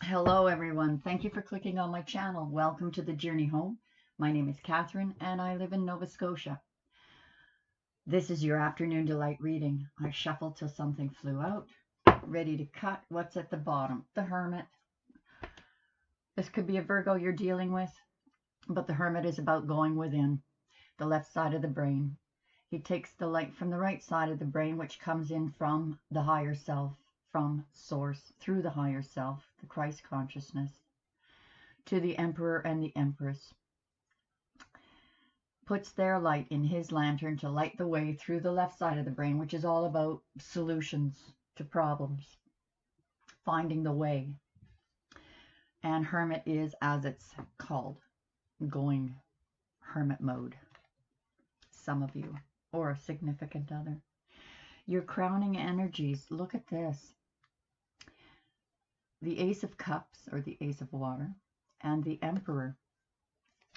Hello, everyone. Thank you for clicking on my channel. Welcome to the journey home. My name is Catherine, and I live in Nova Scotia. This is your afternoon delight reading. I shuffled till something flew out. Ready to cut. What's at the bottom? The Hermit. This could be a Virgo you're dealing with, but the Hermit is about going within, the left side of the brain. He takes the light from the right side of the brain, which comes in from the higher self, from source, through the higher self, the Christ consciousness, to the Emperor and the Empress, puts their light in his lantern to light the way through the left side of the brain, which is all about solutions to problems, finding the way. And Hermit is, as it's called, going hermit mode. Some of you, or a significant other. Your crowning energies, look at this. The Ace of Cups, or the Ace of Water, and the Emperor.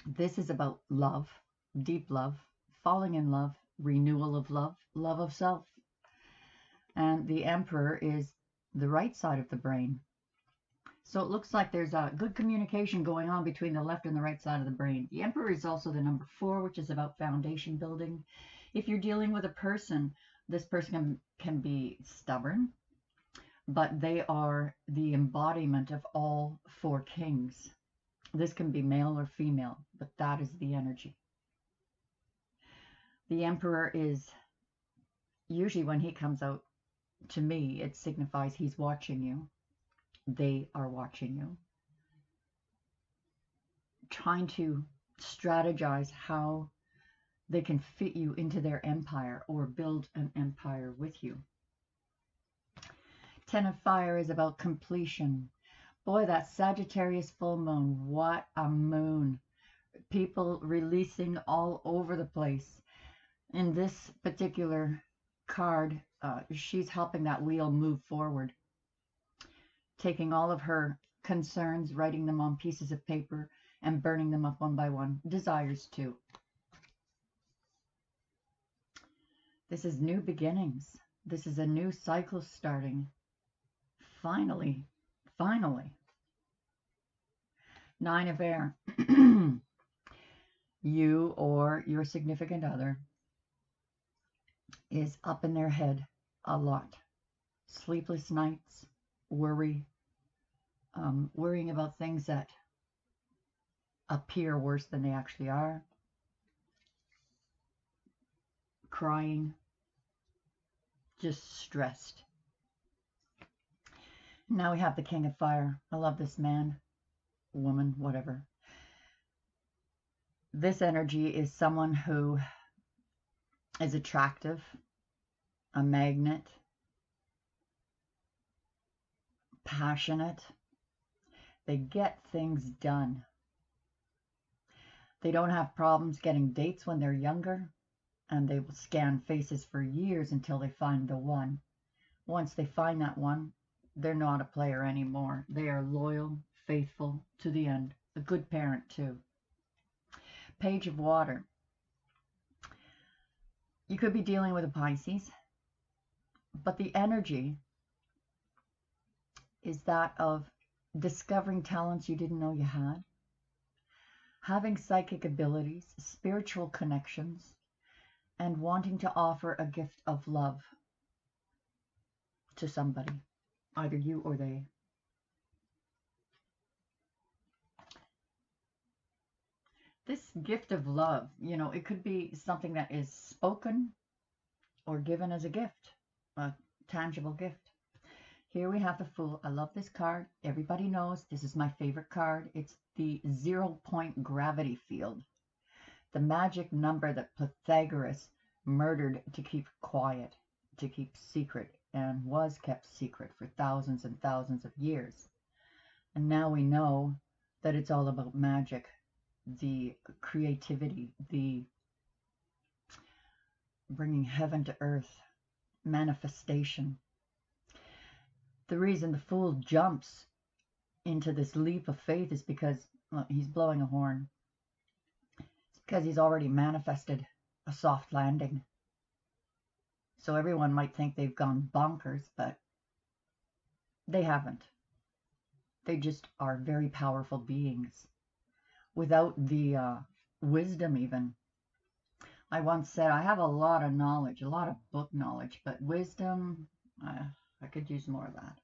This is about love, deep love, falling in love, renewal of love, love of self. And the Emperor is the right side of the brain. So it looks like there's a good communication going on between the left and the right side of the brain. The Emperor is also the number 4, which is about foundation building. If you're dealing with a person, this person can be stubborn, but they are the embodiment of all 4 kings. This can be male or female, but that is the energy. The Emperor is, usually when he comes out, to me, it signifies he's watching you. They are watching you. Trying to strategize how they can fit you into their empire or build an empire with you. 10 of Fire is about completion. Boy, that Sagittarius full moon, what a moon. People releasing all over the place. In this particular card, she's helping that wheel move forward. Taking all of her concerns, writing them on pieces of paper, and burning them up one by one. Desires too. This is new beginnings. This is a new cycle starting. Finally, finally. 9 of Air. You or your significant other is up in their head a lot. Sleepless nights, worrying about things that appear worse than they actually are. Crying, just stressed. Now we have the King of Fire. I love this man, woman, whatever. This energy is someone who is attractive, a magnet, passionate. They get things done. They don't have problems getting dates when they're younger, and they will scan faces for years until they find the one. Once they find that one, they're not a player anymore. They are loyal, faithful to the end. A good parent too. Page of Water. You could be dealing with a Pisces, but the energy is that of discovering talents you didn't know you had, having psychic abilities, spiritual connections, and wanting to offer a gift of love to somebody, either you or they. This gift of love, it could be something that is spoken or given as a gift, a tangible gift. Here we have the Fool. I love this card. Everybody knows this is my favorite card. It's the 0-point gravity field, the magic number that Pythagoras murdered to keep quiet, to keep secret, and was kept secret for thousands and thousands of years. And now we know that it's all about magic, the creativity, the bringing heaven to earth, manifestation. The reason the Fool jumps into this leap of faith is because he's blowing a horn. It's because he's already manifested a soft landing. So everyone might think they've gone bonkers, but they haven't. They just are very powerful beings. Without the wisdom even. I once said, I have a lot of knowledge, a lot of book knowledge, but wisdom, I could use more of that.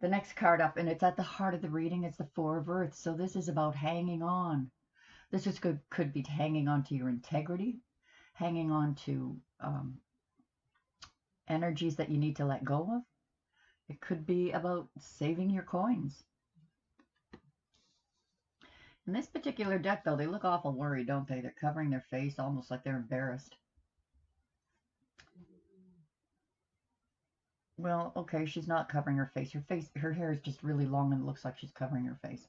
The next card up, and it's at the heart of the reading, it's the Four of Earth. So this is about hanging on. This is could be hanging on to your integrity, hanging on to energies that you need to let go of. It could be about saving your coins. In this particular deck, though, they look awful worried, don't they? They're covering their face almost like they're embarrassed. Well, okay, she's not covering her face. Her hair is just really long and it looks like she's covering her face.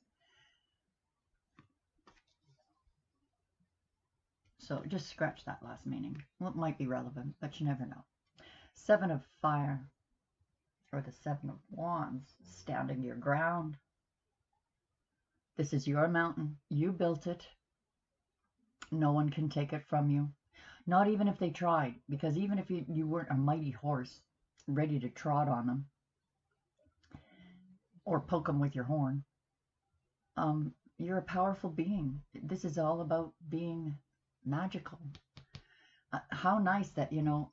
So just scratch that last meaning. Well, it might be relevant, but you never know. Seven of Fire, or the Seven of Wands, standing your ground. This is your mountain. You built it. No one can take it from you. Not even if they tried, because even if you weren't a mighty horse ready to trot on them or poke them with your horn, you're a powerful being. This is all about being magical. How nice that, no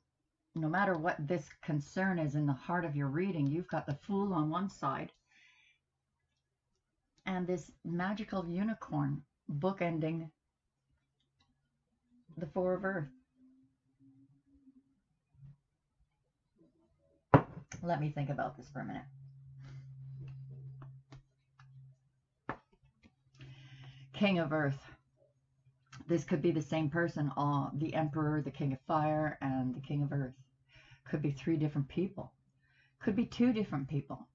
matter what this concern is in the heart of your reading, you've got the Fool on one side and this magical unicorn bookending the Four of Earth. Let me think about this for a minute. King of Earth. This could be the same person, the Emperor, the King of Fire, and the King of Earth. Could be 3 different people. Could be 2 different people.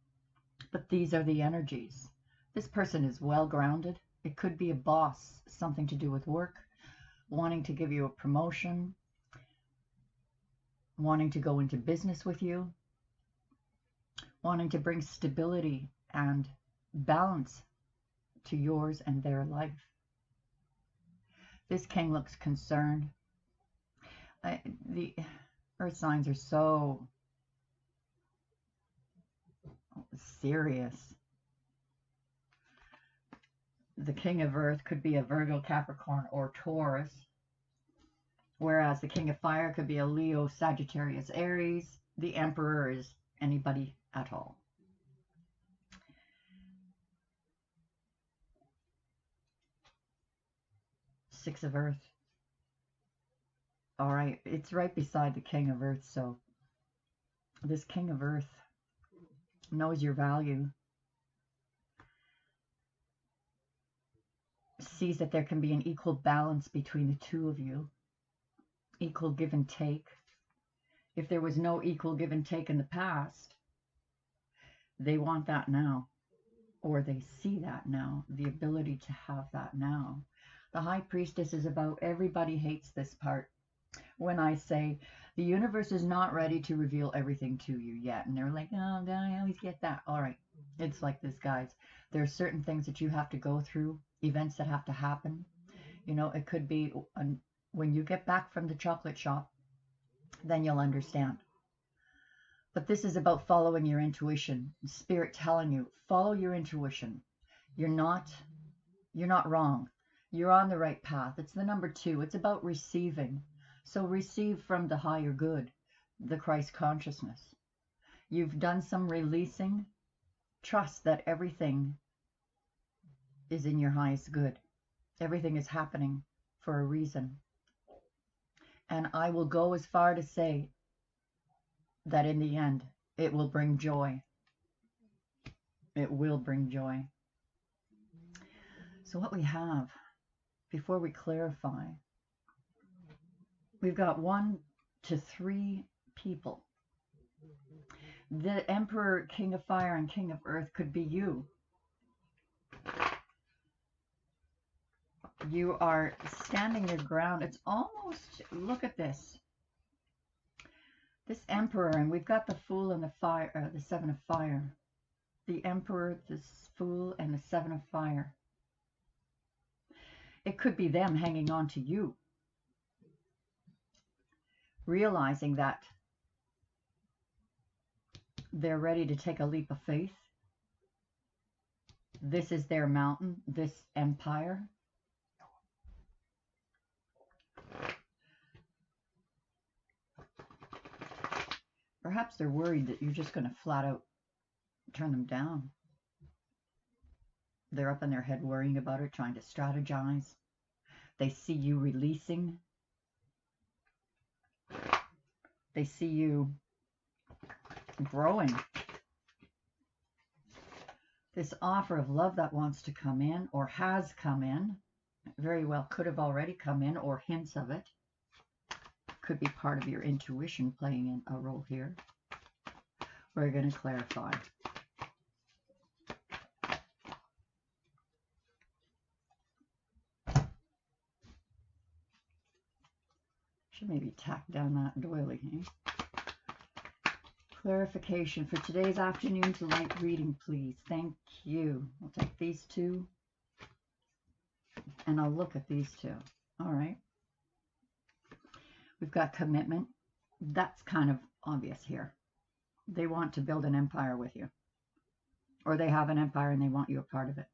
But these are the energies. This person is well grounded. It could be a boss, something to do with work, wanting to give you a promotion, wanting to go into business with you, wanting to bring stability and balance to yours and their life. This king looks concerned. The earth signs are so serious. The king of earth could be a Virgo, Capricorn, or Taurus, whereas the king of fire could be a Leo, Sagittarius, Aries. The emperor is anybody at all. Six of earth. All right, it's right beside the king of earth, so this king of earth knows your value, sees that there can be an equal balance between the two of you, equal give and take. If there was no equal give and take in the past, they want that now, or they see that now, the ability to have that now. The High Priestess is about everybody hates this part. When I say the universe is not ready to reveal everything to you yet, and they're like, oh, I always get that. All right, it's like this, guys. There are certain things that you have to go through, events that have to happen. It could be when you get back from the chocolate shop, then you'll understand. But this is about following your intuition. Spirit telling you, follow your intuition. You're not wrong. You're on the right path. It's the number 2. It's about receiving. So receive from the higher good, the Christ consciousness. You've done some releasing. Trust that everything is in your highest good. Everything is happening for a reason. And I will go as far to say that in the end, it will bring joy. It will bring joy. So what we have, before we clarify, we've got 1 to 3 people. The Emperor, King of Fire, and King of Earth could be you. You are standing your ground. It's almost, look at this. This Emperor, and we've got the Fool and the Fire, the Seven of Fire. The Emperor, the Fool, and the Seven of Fire. It could be them hanging on to you, realizing that they're ready to take a leap of faith. This is their mountain, this empire. Perhaps they're worried that you're just going to flat out turn them down. They're up in their head worrying about it, trying to strategize. They see you releasing. They see you growing. This offer of love that wants to come in or has come in, very well could have already come in, or hints of it. Could be part of your intuition playing in a role here. We're going to clarify. Should maybe tack down that doily, eh? Clarification for today's afternoon to light reading, please. Thank you. I'll take these two, and I'll look at these two. All right. We've got commitment. That's kind of obvious here. They want to build an empire with you, or they have an empire and they want you a part of it.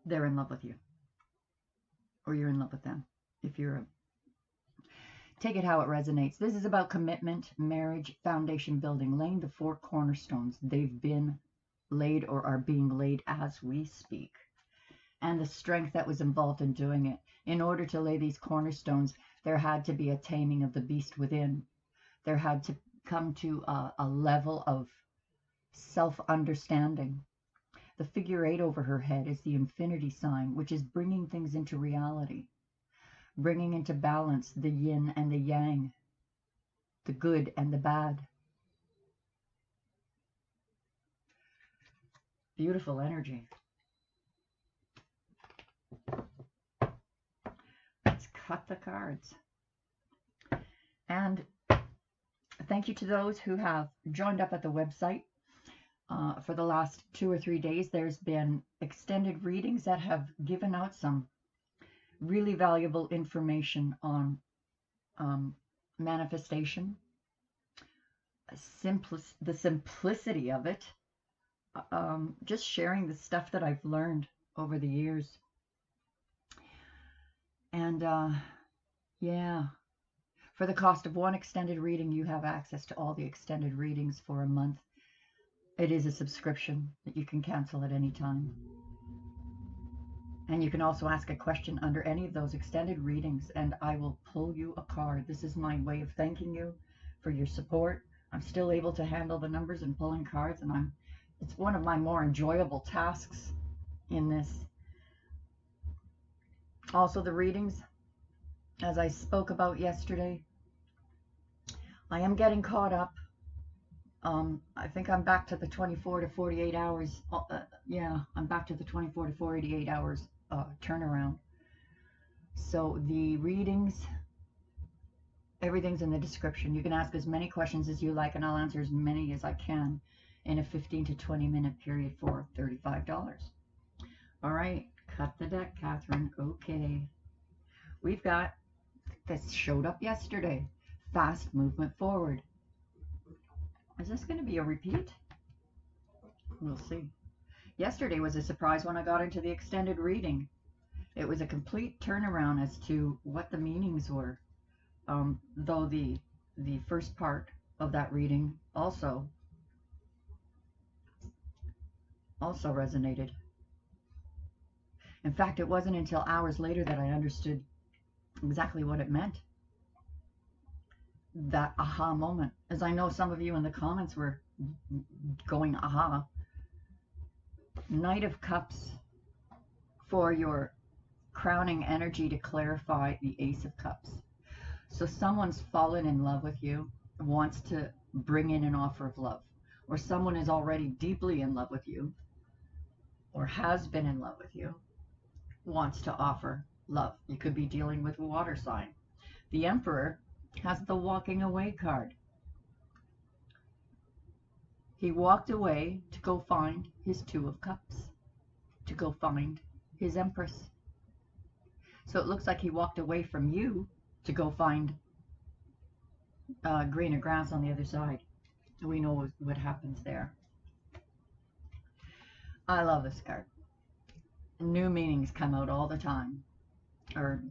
They're in love with you, or you're in love with them. If you're a Take it how it resonates. This is about commitment, marriage, foundation building, laying the 4 cornerstones. They've been laid or are being laid as we speak. And the strength that was involved in doing it. In order to lay these cornerstones, there had to be a taming of the beast within. There had to come to a level of self-understanding. The figure 8 over her head is the infinity sign, which is bringing things into reality. Bringing into balance the yin and the yang, the good and the bad. Beautiful energy. Let's cut the cards. And thank you to those who have joined up at the website. For the last 2 or 3 days, there's been extended readings that have given out some really valuable information on manifestation, the simplicity of it, just sharing the stuff that I've learned over the years. And yeah, for the cost of one extended reading, you have access to all the extended readings for a month. It is a subscription that you can cancel at any time. And you can also ask a question under any of those extended readings, and I will pull you a card. This is my way of thanking you for your support. I'm still able to handle the numbers and pulling cards, and it's one of my more enjoyable tasks in this. Also, the readings, as I spoke about yesterday, I am getting caught up. I think I'm back to the 24 to 48 hours. Yeah, I'm back to the 24 to 48 hours turnaround. So the readings, everything's in the description. You can ask as many questions as you like, and I'll answer as many as I can in a 15 to 20 minute period for $35. All right, cut the deck, Catherine. Okay. We've got, this showed up yesterday, fast movement forward. Is this going to be a repeat? We'll see. Yesterday was a surprise when I got into the extended reading. It was a complete turnaround as to what the meanings were. Though the first part of that reading also resonated. In fact, it wasn't until hours later that I understood exactly what it meant. That aha moment. As I know some of you in the comments were going aha. Knight of Cups for your crowning energy to clarify the Ace of Cups. So someone's fallen in love with you, wants to bring in an offer of love, or someone is already deeply in love with you, or has been in love with you, wants to offer love. You could be dealing with a water sign. The Emperor has the walking away card. He walked away to go find his 2 of Cups, to go find his Empress. So it looks like he walked away from you to go find greener grass on the other side. We know what happens there. I love this card. New meanings come out all the time. Or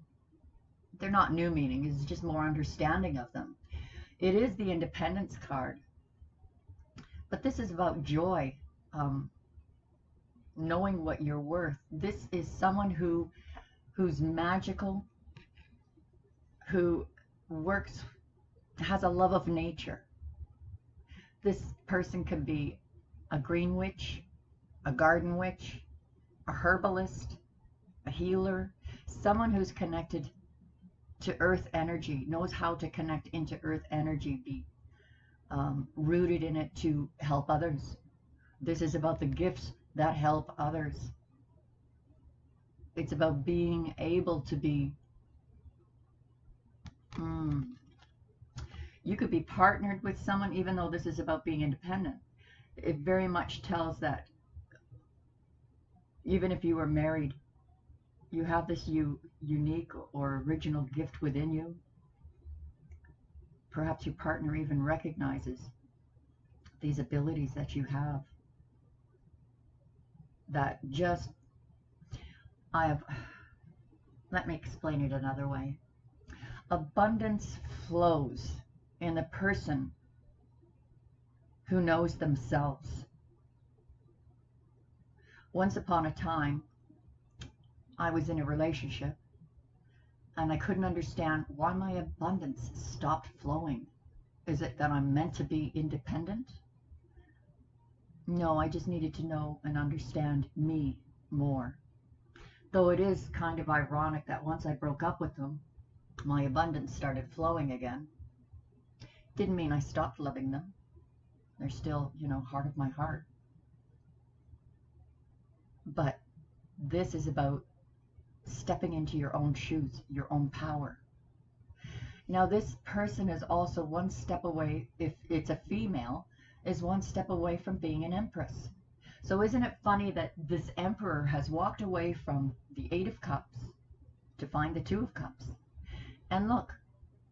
they're not new meanings, it's just more understanding of them. It is the Independence card. But this is about joy, um, knowing what you're worth. This is someone who's magical, who works, has a love of nature. This person could be a green witch, a garden witch, a herbalist, a healer, someone who's connected to earth energy, knows how to connect into earth energy, be rooted in it to help others. This is about the gifts that help others. It's about being able to be, you could be partnered with someone, even though this is about being independent. It very much tells that even if you were married, you have this unique or original gift within you. Perhaps your partner even recognizes these abilities that you have. That just, let me explain it another way. Abundance flows in the person who knows themselves. Once upon a time, I was in a relationship and I couldn't understand why my abundance stopped flowing. Is it that I'm meant to be independent? No, I just needed to know and understand me more. Though it is kind of ironic that once I broke up with them, my abundance started flowing again. Didn't mean I stopped loving them. They're still, heart of my heart. But this is about stepping into your own shoes, your own power. Now, this person is also one step away, if it's a female, is one step away from being an empress. So isn't it funny that this emperor has walked away from the Eight of Cups to find the Two of Cups? And look,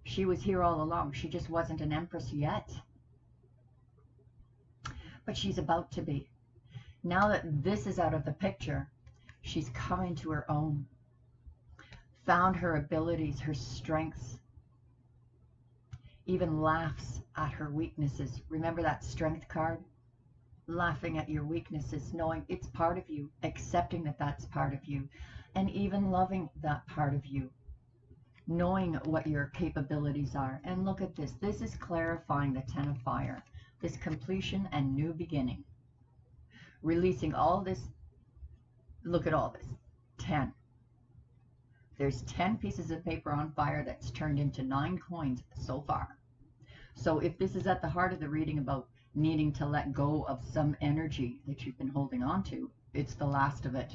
she was here all along. She just wasn't an empress yet. But she's about to be. Now that this is out of the picture, she's come into her own, found her abilities, her strengths, even laughs at her weaknesses. Remember that strength card? Laughing at your weaknesses, knowing it's part of you, accepting that that's part of you, and even loving that part of you, knowing what your capabilities are. And look at this. This is clarifying the Ten of Fire, this completion and new beginning. Releasing all this. Look at all this. 10. There's 10 pieces of paper on fire that's turned into 9 coins so far. So if this is at the heart of the reading about needing to let go of some energy that you've been holding on to, it's the last of it.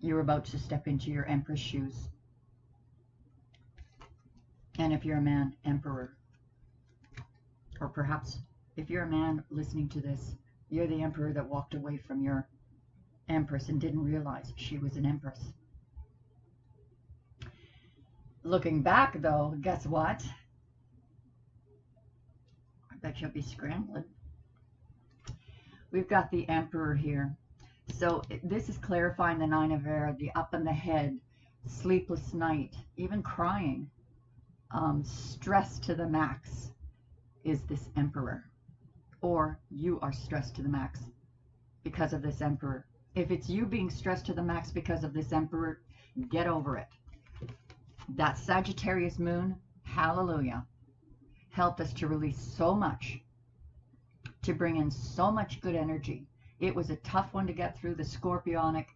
You're about to step into your Empress shoes. And if you're a man, Emperor. Or perhaps if you're a man listening to this, you're the Emperor that walked away from your Empress and didn't realize she was an Empress. Looking back, though, guess what? I bet you'll be scrambling. We've got the Emperor here. So this is clarifying the Nine of Air, the up in the head, sleepless night, even crying, stress to the max is this Emperor. Or you are stressed to the max because of this Emperor. If it's you being stressed to the max because of this Emperor, get over it. That Sagittarius moon, hallelujah, helped us to release so much, to bring in so much good energy. It was a tough one to get through. The Scorpionic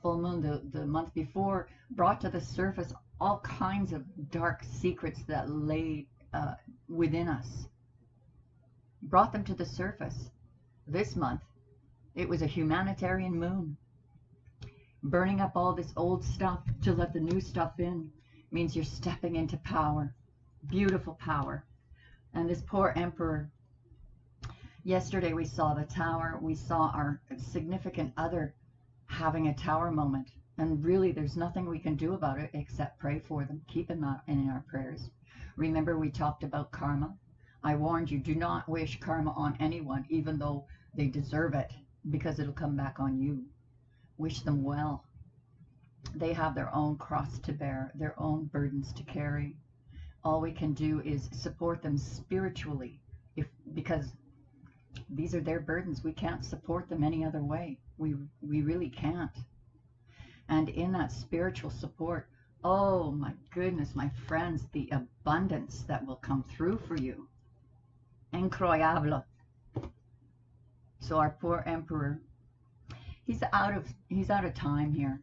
full moon the month before brought to the surface all kinds of dark secrets that lay within us. Brought them to the surface. This month, it was a humanitarian moon. Burning up all this old stuff to let the new stuff in means you're stepping into power. Beautiful power. And this poor Emperor, yesterday we saw the Tower. We saw our significant other having a Tower moment. And really, there's nothing we can do about it except pray for them. Keep them in our prayers. Remember, we talked about karma. I warned you, do not wish karma on anyone, even though they deserve it. because it'll come back on you. Wish them well. They have their own cross to bear, their own burdens to carry. All we can do is support them spiritually, because these are their burdens. We can't support them any other way. We really can't. And in that spiritual support, oh my goodness, my friends, the abundance that will come through for you. Incroyable. So our poor emperor, he's out of time here.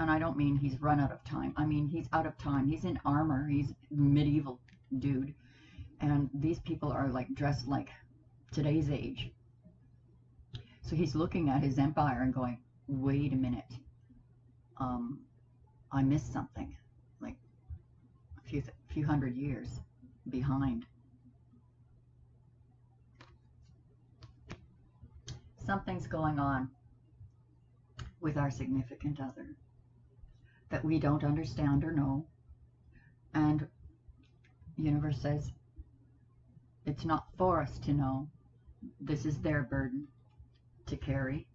And I don't mean he's run out of time. I mean he's out of time. He's in armor. He's medieval dude. And these people are like dressed like today's age. So he's looking at his empire and going, wait a minute. I missed something. Like a few hundred years behind. Something's going on with our significant other that we don't understand or know. And the universe says it's not for us to know. This is their burden to carry.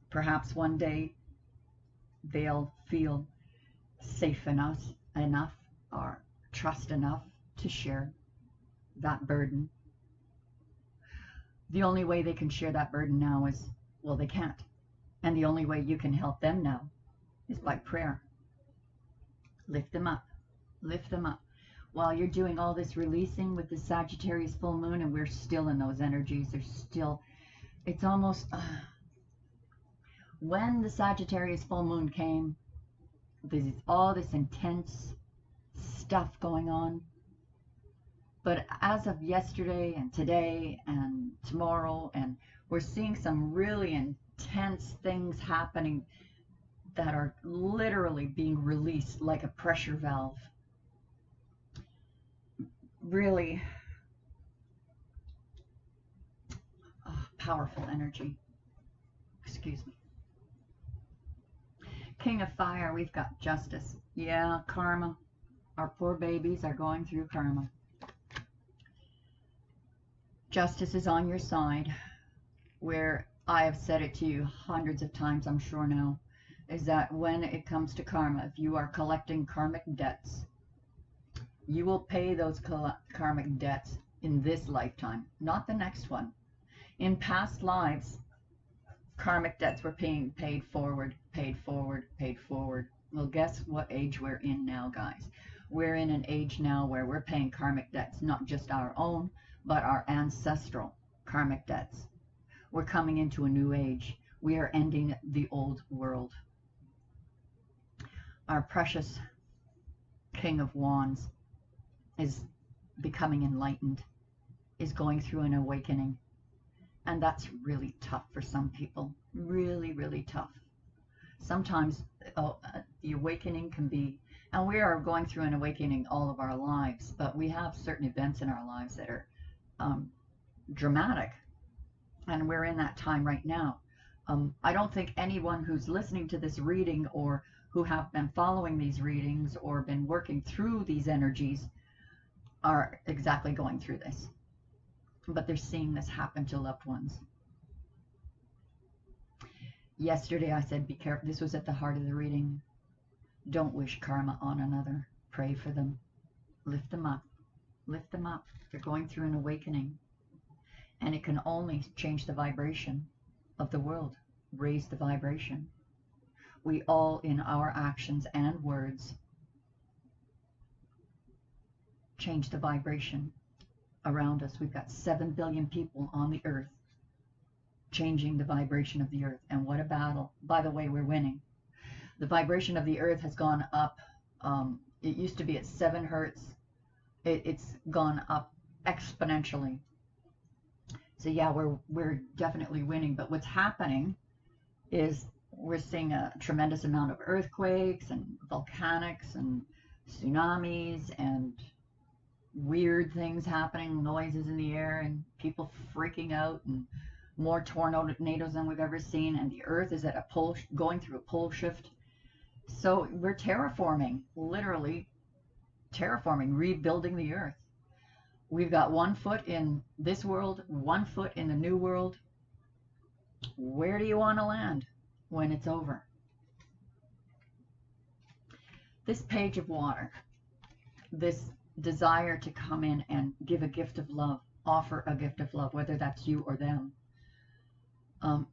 Perhaps one day they'll feel safe enough or trust enough to share that burden. The only way they can share that burden now is, well, they can't. And the only way you can help them now is by prayer. Lift them up. Lift them up. While you're doing all this releasing with the Sagittarius full moon, and we're still in those energies, it's almost, when the Sagittarius full moon came, there's all this intense stuff going on. But as of yesterday and today and tomorrow, and we're seeing some really intense things happening that are literally being released like a pressure valve. Really powerful energy. Excuse me. King of Fire, we've got justice. Yeah, karma. Our poor babies are going through karma. Justice is on your side. Where I have said it to you hundreds of times, I'm sure now, is that when it comes to karma, if you are collecting karmic debts, you will pay those karmic debts in this lifetime, not the next one. In past lives, karmic debts were paid forward, paid forward, paid forward. Well, guess what age we're in now, guys? We're in an age now where we're paying karmic debts, not just our own, but our ancestral karmic debts. We're coming into a new age. We are ending the old world. Our precious King of Wands is becoming enlightened, is going through an awakening. And that's really tough for some people. Really, really tough. Sometimes the awakening can be, and we are going through an awakening all of our lives, but we have certain events in our lives that are dramatic. And we're in that time right now. I don't think anyone who's listening to this reading, or who have been following these readings or been working through these energies, are exactly going through this. But they're seeing this happen to loved ones. Yesterday I said, be careful. This was at the heart of the reading. Don't wish karma on another. Pray for them. Lift them up. Lift them up. They're going through an awakening. And it can only change the vibration of the world. Raise the vibration. We all, in our actions and words, change the vibration around us. We've got 7 billion people on the earth changing the vibration of the earth. And what a battle. By the way, we're winning. The vibration of the earth has gone up. It used to be at 7 hertz. It's gone up exponentially. So yeah, we're definitely winning. But what's happening is we're seeing a tremendous amount of earthquakes and volcanics and tsunamis and weird things happening, noises in the air, and people freaking out, and more tornadoes than we've ever seen. And the earth is at a pole, going through a pole shift. So we're terraforming, literally terraforming, rebuilding the earth. We've got 1 foot in this world, 1 foot in the new world. Where do you want to land when it's over? This page of water, this desire to come in and give a gift of love, offer a gift of love, whether that's you or them.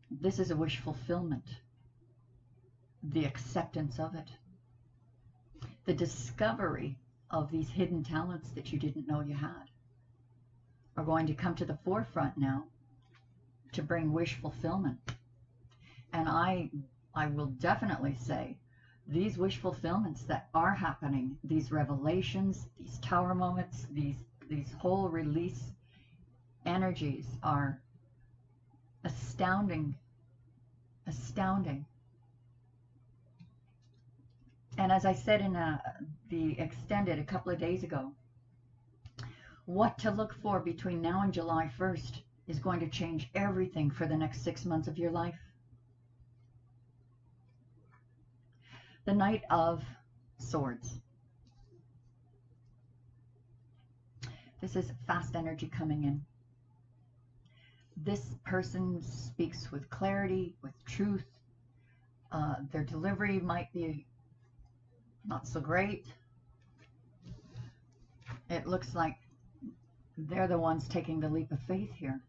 This is a wish fulfillment. The acceptance of it. The discovery of these hidden talents that you didn't know you had are going to come to the forefront now to bring wish fulfillment. And I will definitely say these wish fulfillments that are happening, these revelations, these tower moments, these whole release energies are astounding. And as I said in the extended a couple of days ago, what to look for between now and July 1st is going to change everything for the next 6 months of your life. The Knight of Swords. This is fast energy coming in. This person speaks with clarity, with truth. Their delivery might be not so great. It looks like they're the ones taking the leap of faith here.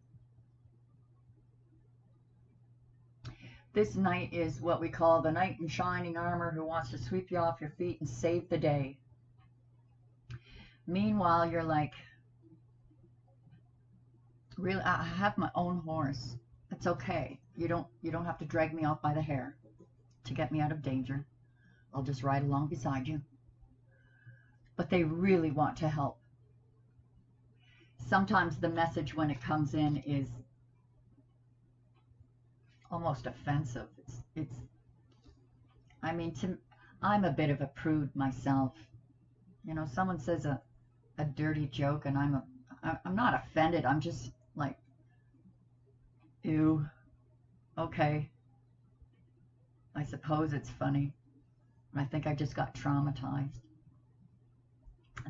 This knight is what we call the knight in shining armor who wants to sweep you off your feet and save the day. Meanwhile, you're like, really, I have my own horse. It's okay. You don't have to drag me off by the hair to get me out of danger. I'll just ride along beside you. But they really want to help. Sometimes the message when it comes in is almost offensive. I mean, I'm a bit of a prude myself. You know, someone says a dirty joke and I'm not offended. I'm just like, ew, okay. I suppose it's funny. I think I just got traumatized.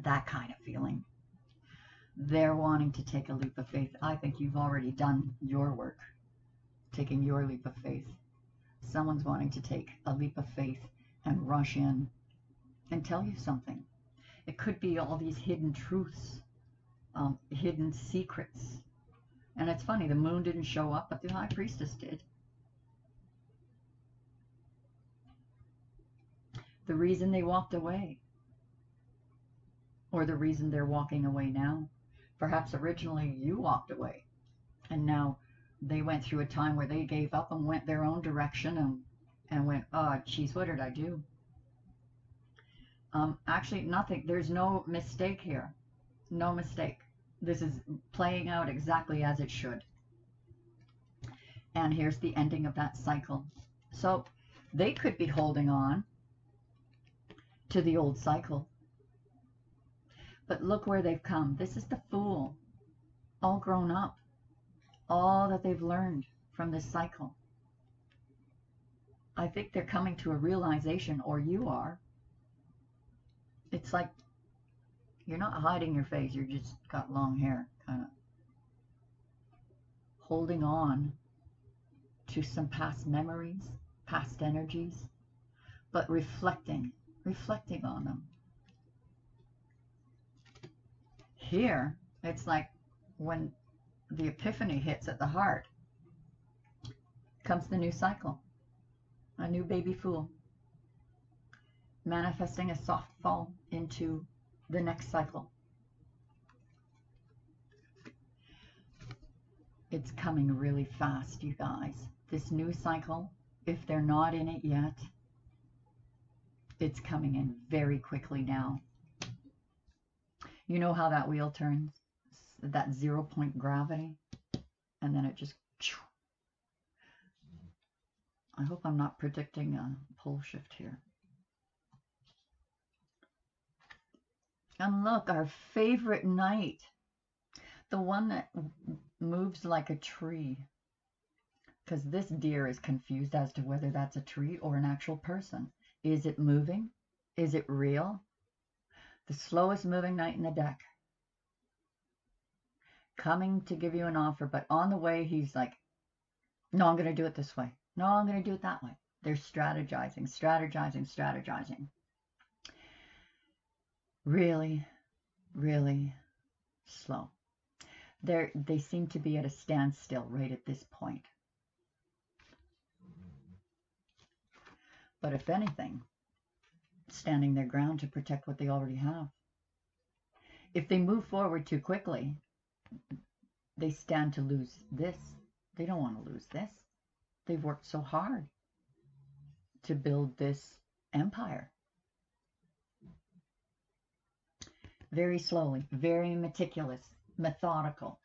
That kind of feeling. They're wanting to take a leap of faith. I think you've already done your work, taking your leap of faith. Someone's wanting to take a leap of faith and rush in and tell you something. It could be all these hidden truths, hidden secrets. And it's funny, the moon didn't show up, but the High Priestess did. The reason they walked away, or the reason they're walking away now. Perhaps originally you walked away, and now they went through a time where they gave up and went their own direction and went, oh, geez, what did I do? Actually, nothing. There's no mistake here. No mistake. This is playing out exactly as it should. And here's the ending of that cycle. So they could be holding on to the old cycle. But look where they've come. This is the Fool, all grown up, all that they've learned from this cycle. I think they're coming to a realization, or you are. It's like you're not hiding your face, you just got long hair, kind of holding on to some past memories, past energies, but reflecting on them. Here, it's like when the epiphany hits at the heart, comes the new cycle, a new baby Fool, manifesting a soft fall into the next cycle. It's coming really fast, you guys. This new cycle, if they're not in it yet, it's coming in very quickly now. You know how that wheel turns? That 0-point gravity? And then it just... I hope I'm not predicting a pole shift here. And look, our favorite knight. The one that moves like a tree. Because this deer is confused as to whether that's a tree or an actual person. Is it moving? Is it real? The slowest moving knight in the deck. coming to give you an offer, but on the way, he's like, no, I'm going to do it this way. No, I'm going to do it that way. They're strategizing, strategizing, strategizing. Really, really slow. They seem to be at a standstill right at this point. But if anything, standing their ground to protect what they already have. If they move forward too quickly, they stand to lose this. They don't want to lose this. They've worked so hard to build this empire. Very slowly, very meticulous, methodical.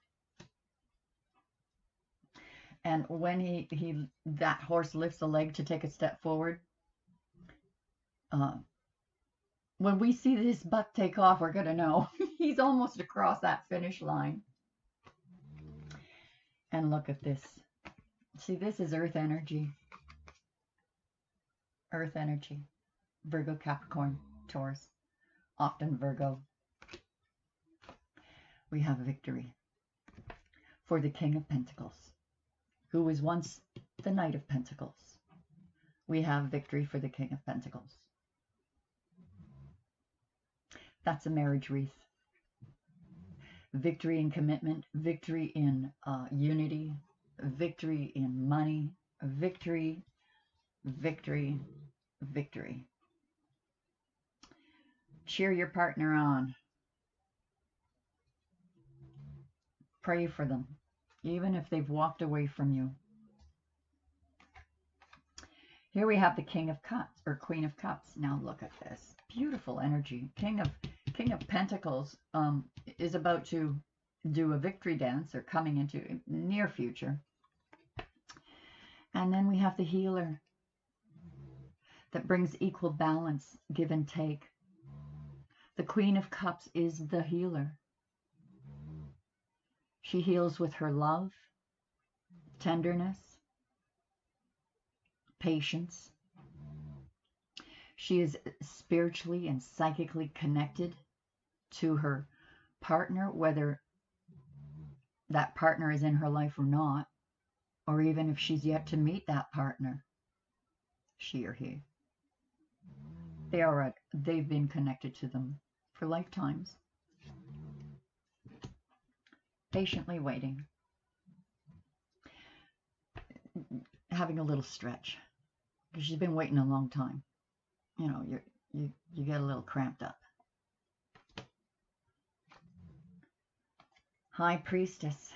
And when that horse lifts a leg to take a step forward, when we see this buck take off, we're going to know he's almost across that finish line. And look at this. See, this is earth energy. Earth energy. Virgo, Capricorn, Taurus. Often Virgo. We have victory for the King of Pentacles, who was once the Knight of Pentacles. We have victory for the King of Pentacles. That's a marriage wreath. Victory in commitment, victory in unity, victory in money, victory, victory, victory. Cheer your partner on. Pray for them, even if they've walked away from you. Here we have the King of Cups, or Queen of Cups. Now look at this. Beautiful energy. King of Pentacles is about to do a victory dance, or coming into near future. And then we have the Healer that brings equal balance, give and take. The Queen of Cups is the healer. She heals with her love, tenderness, patience. She is spiritually and psychically connected to her partner, whether that partner is in her life or not, or even if she's yet to meet that partner, she or he. They've been connected to them for lifetimes. Patiently waiting. Having a little stretch. Because she's been waiting a long time. You know, you get a little cramped up. High Priestess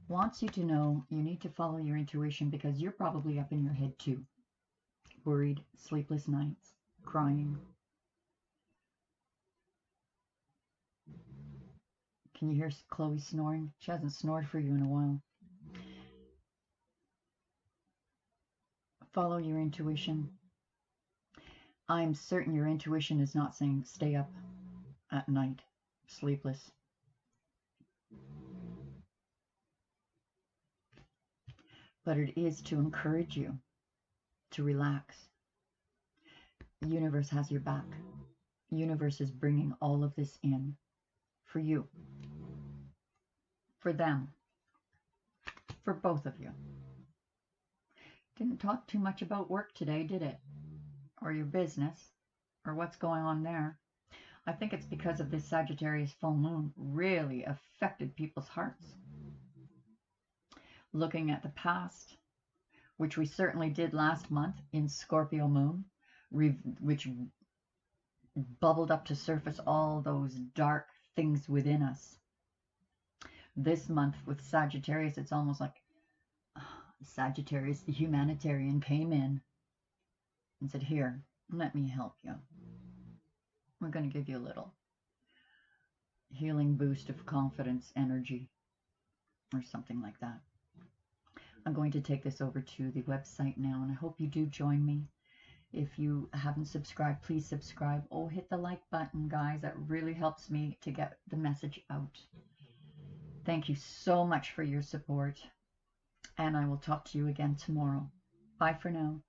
wants you to know you need to follow your intuition, because you're probably up in your head too. Worried, sleepless nights, crying. Can you hear Chloe snoring? She hasn't snored for you in a while. Follow your intuition. I'm certain your intuition is not saying stay up at night, sleepless. But it is to encourage you to relax. The universe has your back. The universe is bringing all of this in for you, for them, for both of you. Didn't talk too much about work today, did it? Or your business, or what's going on there. I think it's because of this Sagittarius full moon really affected people's hearts. Looking at the past, which we certainly did last month in Scorpio moon, which bubbled up to surface all those dark things within us. This month with Sagittarius, it's almost like Sagittarius, the humanitarian, came in and said, here, let me help you. We're going to give you a little healing boost of confidence, energy, or something like that. I'm going to take this over to the website now, and I hope you do join me. If you haven't subscribed, please subscribe. Oh, hit the like button, guys. That really helps me to get the message out. Thank you so much for your support, and I will talk to you again tomorrow. Bye for now.